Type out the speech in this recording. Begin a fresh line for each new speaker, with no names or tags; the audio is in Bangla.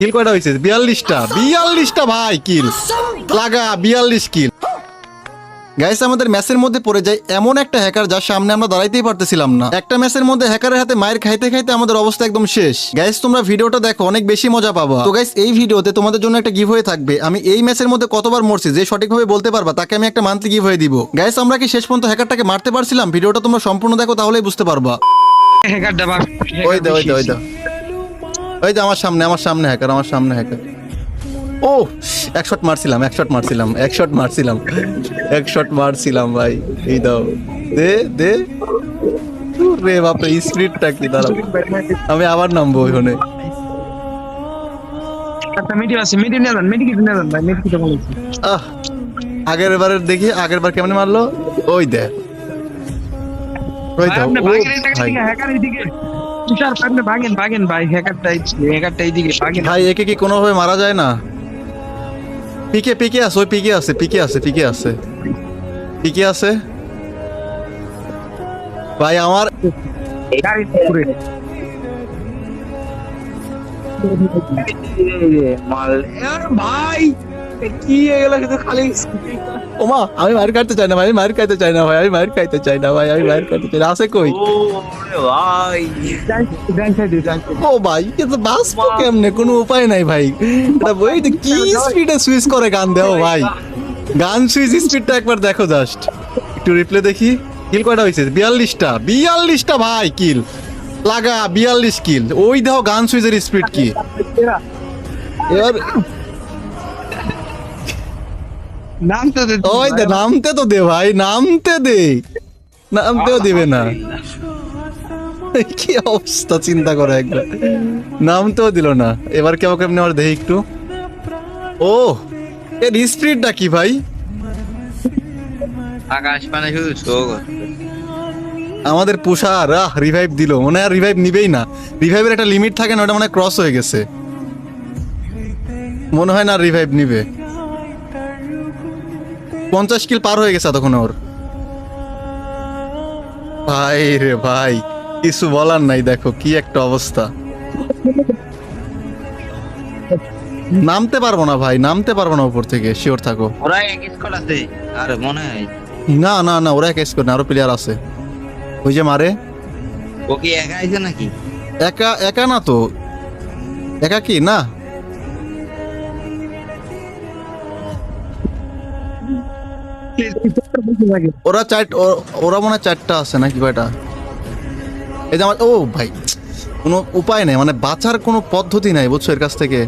কিল কয়টা হয়েছে? 42টা। 42টা ভাই কিল লাগা, 42 কিল। গাইস আমাদের ম্যাচের মধ্যে পড়ে যায় এমন একটা হ্যাকার যার সামনে আমরা দাঁড়াইতেই পারতেছিলাম না। একটা ম্যাচের মধ্যে হ্যাকারের হাতে মায়ের খাইতে খাইতে আমাদের অবস্থা একদম শেষ। গাইস তোমরা ভিডিওটা দেখো, অনেক বেশি মজা পাবা। তো গাইস এই ভিডিওতে তোমাদের জন্য একটা গিভ হয়ে থাকবে। আমি এই ম্যাচের মধ্যে কতবার মরছি যে সঠিকভাবে বলতে পারবা তাকে আমি একটা মান্থলি গিভ হয়ে দিব। গাইস আমরা কি শেষ পর্যন্ত হ্যাকারটাকে মারতে পারছিলাম? ভিডিওটা তোমরা সম্পূর্ণ দেখো, তাহলেই বুঝতে পারবা। ওই দে ওই দে আমার সামনে হ্যাকার, আমার সামনে হ্যাকার। ও এক শট মারছিলাম ভাই। এই দাও, দে দে রে বাপরে, স্পিডটা কি! দাঁড়াও, আমি আবার নামবো ওইখানে। আহ আগের বার কেমনে মারলো? ওই দে ওই দাও। ভাই একে কি কোনোভাবে মারা যায় না? পিকে আছে, ওই পিকে আছে ভাই আমার।
ভাই কি এগুলো কিন্তু খালি
ওমা, আমি মার খাইতে চাই না ভাই, আমি মার খাইতে চাই না। আছে কই?
ভাই
ও ভাই কিন্তু বাঁচবো কেমনে? কোনো উপায় নাই ভাই। ওই যে কি স্পিডে সুইচ করে গান দেও ভাই, গান সুইচ স্পিডটা একবার দেখো, জাস্ট একটু রিপ্লে দেখি। কিল কয়টা হয়েছে? 42টা ভাই কিল লাগা, 42 কিল। ওই দেখো গান সুইচের স্পিড কি! এবার ওই দে, নামতে তো দে ভাই, নামতেও দিবে না। কি অবস্থা চিন্তা করে একবার, নামতেও দিল না। এবার কেমন আমার দেখি একটু। ও এর স্পিডটা কি ভাই!
আকাশ মানে শুধু শো
আমাদের পুষার রিভাইভ দিল, মনে হয় রিভাইভ নিবেই না। রিভাইভের একটা লিমিট থাকে না, ওটা মনে হয় ক্রস হয়ে গেছে, মনে হয় না রিভাইভ নিবে। 50 কিল পার হয়ে গেছে তখন ওর। ভাই রে ভাই, কিছু বলার নাই। দেখো কি একটা অবস্থা। নামতে পারবো না ভাই, উপর থেকে, শিওর থাকো।
ওরা এক স্কোর আছে আর মনে হয়
না ওরা কেস করে না, আরো প্লেয়ার আছে। ওই যে মারে,
ও কি একা আইছে নাকি?
একা না তো, একা কি না। ওরা মনে হয় 4টা আছে নাকি কয়টা? এই যে আমার, ও ভাই কোনো উপায় নেই, মানে বাঁচার কোনো পদ্ধতি নাই বুঝছো এর কাছ থেকে।